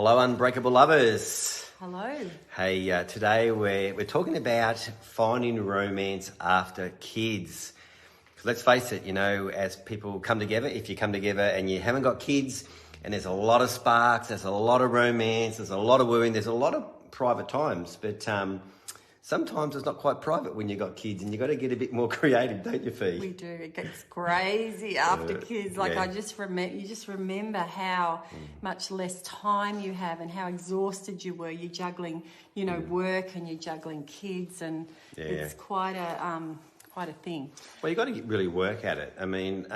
Hello, unbreakable lovers. Hello. Hey, today we're talking about finding romance after kids. So let's face it, as people come together, if you come together and you haven't got kids, and there's a lot of sparks, there's a lot of romance, there's a lot of wooing, there's a lot of private times, but sometimes it's not quite private when you've got kids, and you've got to get a bit more creative, don't you, Fee? We do. It gets crazy after kids. Like, yeah. You just remember how much less time you have and how exhausted you were. You're juggling, work, and you're juggling kids, and it's quite a thing. Well, you've got to really work at it. I mean,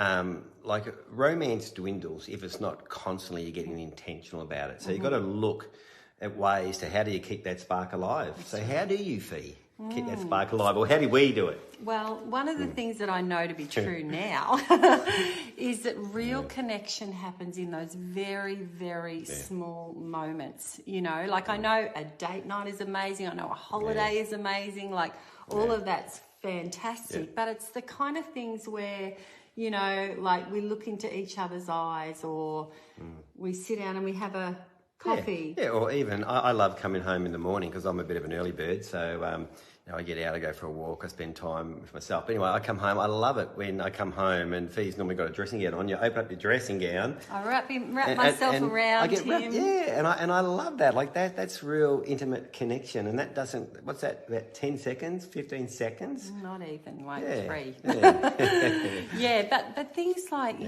romance dwindles if it's not constantly you're getting intentional about it. So you've got to look at ways to how do you keep that spark alive. So how do you, Fee, keep that spark alive, or how do we do it? Well, one of the things that I know to be true now is that real connection happens in those very, very small moments. I know a date night is amazing. I know a holiday is amazing. Like, all of that's fantastic. But it's the kind of things where, we look into each other's eyes, or we sit down and we have a coffee. Yeah, or even, I love coming home in the morning because I'm a bit of an early bird. So, I get out, I go for a walk, I spend time with myself. But anyway, I come home. I love it when I come home and Fee's normally got a dressing gown on. You open up your dressing gown. I wrap myself around him. And I love that. Like that's real intimate connection. And that doesn't, what's that, about 10 seconds, 15 seconds? Not even, 3. Yeah. But things like,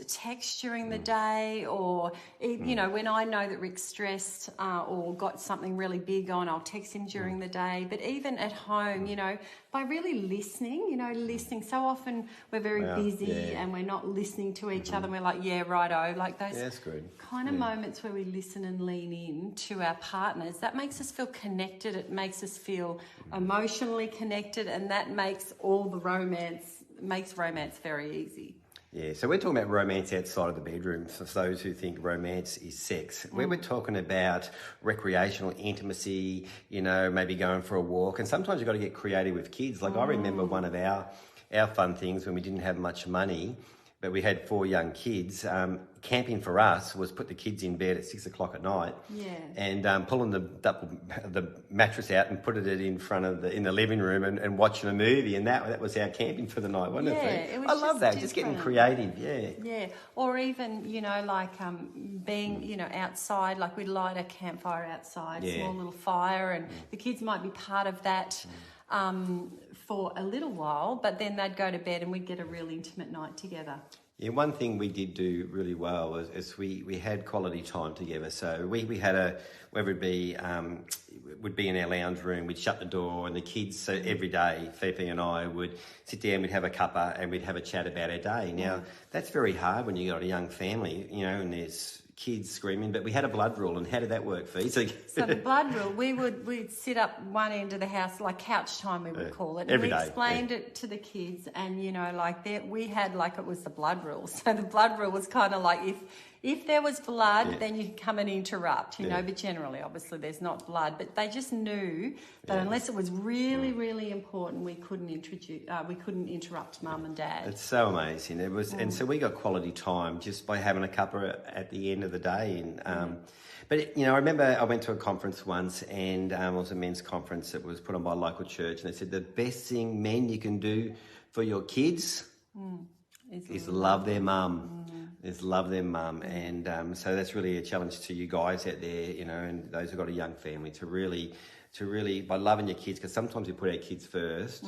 text during the day, or, when I know that Rick's stressed or got something really big on, I'll text him during the day. But even at home, by really listening, listening. So often we're very busy and we're not listening to each other, and we're like, righto, like those that's good. kind of moments where we listen and lean in to our partners. That makes us feel connected. It makes us feel emotionally connected, and that makes romance very easy. Yeah, so we're talking about romance outside of the bedroom. For those who think romance is sex, we're talking about recreational intimacy, maybe going for a walk. And sometimes you've got to get creative with kids. Like I remember one of our fun things when we didn't have much money, but we had 4 young kids. Camping for us was put the kids in bed at 6 o'clock at night, and pulling the mattress out and put it in front of in the living room and watching a movie, and that was our camping for the night, wasn't it? It was I love that, just getting creative. Or even being outside, like we'd light a campfire outside, small little fire, and the kids might be part of that for a little while, but then they'd go to bed and we'd get a real intimate night together. Yeah, one thing we did do really well is we had quality time together. So we had whether it be, would be in our lounge room, we'd shut the door, and the kids, so every day, Fifi and I would sit down, we'd have a cuppa and we'd have a chat about our day. Now, that's very hard when you've got a young family, and there's kids screaming, but we had a blood rule. And how did that work, Fee? So the blood rule, we'd sit up one end of the house, like couch time we would call it, and every we day, explained it to the kids, and we had, like, it was the blood rule. So the blood rule was kind of like, if there was blood, then you could come and interrupt, but generally, obviously, there's not blood. But they just knew that unless it was really, really important, we couldn't interrupt Mum and Dad. It's so amazing. It was, and so we got quality time just by having a cuppa at the end of the day. And but I remember I went to a conference once, and it was a men's conference that was put on by a local church, and they said the best thing men you can do for your kids is love their mum. Is love their mum. And so that's really a challenge to you guys out there, and those who've got a young family, to really, by loving your kids, because sometimes we put our kids first,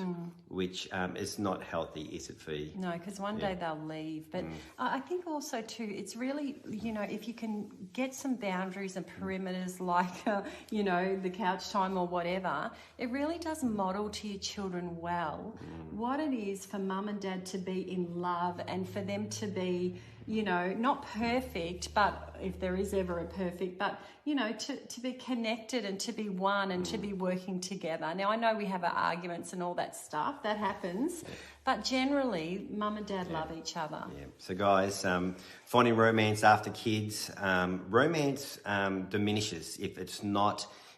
which is not healthy, is it, Fee? No, because one day they'll leave. But I think also too, it's really, if you can get some boundaries and perimeters, like, the couch time or whatever, it really does model to your children well what it is for Mum and Dad to be in love, and for them to be, not perfect, but if there is ever a perfect, but, to be connected and to be one and to be working together. Now, I know we have our arguments and all that stuff, that happens, but generally, Mum and Dad love each other. Yeah. So guys, finding romance after kids, romance diminishes if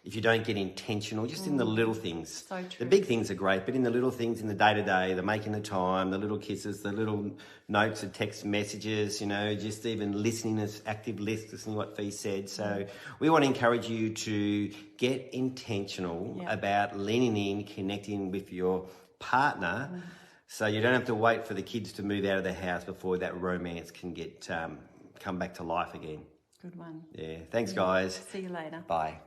if you don't get intentional, just in the little things. So true. The big things are great, but in the little things, in the day-to-day, the making the time, the little kisses, the little notes and text messages, you know, just even listening as active listening to what Fee said. So we want to encourage you to get intentional about leaning in, connecting with your partner, so you don't have to wait for the kids to move out of the house before that romance can get come back to life again. Good one. Yeah. Thanks, guys. See you later. Bye.